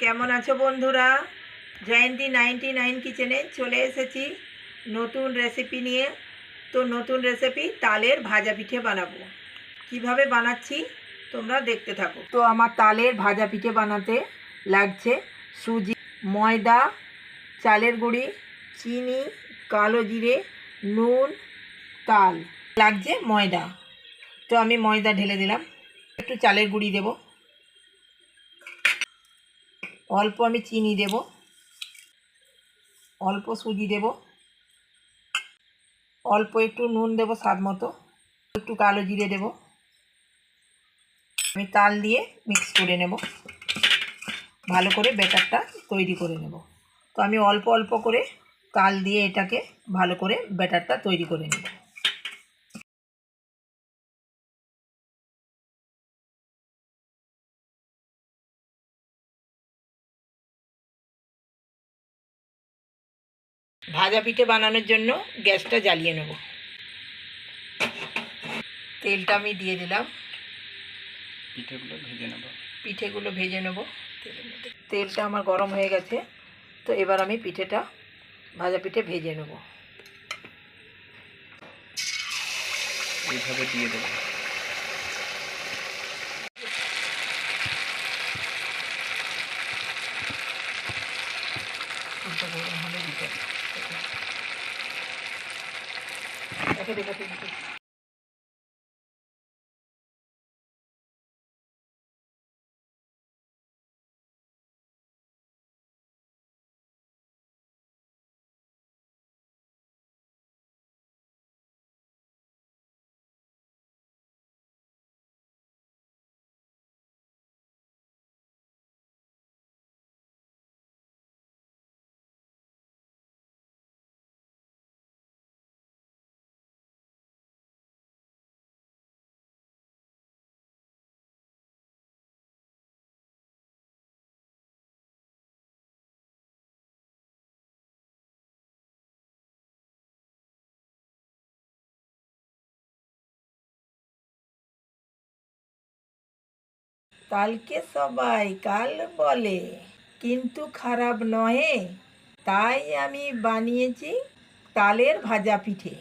কেমন আছো বন্ধুরা? জয়ন্তী 99 কিচেনে চলে এসেছি নতুন রেসিপি নিয়ে। তো নতুন রেসিপি তালের ভাজা পিঠে বানাবো। কিভাবে বানাচ্ছি তোমরা দেখতে থাকো। তো আমার তালের ভাজা পিঠে বানাতে লাগছে সুজি, ময়দা, চালের গুঁড়ি, চিনি, কালো জিরে, নুন, তাল। লাগছে ময়দা। তো আমি ময়দা ঢেলে দিলাম, একটু চালের গুঁড়ি দেব, অল্প আমি চিনি দেব, অল্প সুজি দেব, অল্প একটু নুন দেব স্বাদ মতো, একটু কালো জিরে দেব। আমি তাল দিয়ে মিক্স করে নেব, ভালো করে ব্যাটারটা তৈরি করে নেব। তো আমি অল্প অল্প করে তাল দিয়ে এটাকে ভালো করে ব্যাটারটা তৈরি করে নেব। ভাজা পিঠে বানানোর জন্য গ্যাসটা জ্বালিয়ে নেব। তেলটা আমি দিয়ে দিলাম, পিঠেগুলো ভেজে নেব তেলের মধ্যে। তেলটা আমার গরম হয়ে গেছে। তো এবার আমি ভাজা পিঠে ভেজে নেব। এইভাবে দিয়ে দেবো। কালকে সবাই কাল বলে, কিন্তু খারাপ নয়, তাই আমি বানিয়েছি তালের ভাজা পিঠে।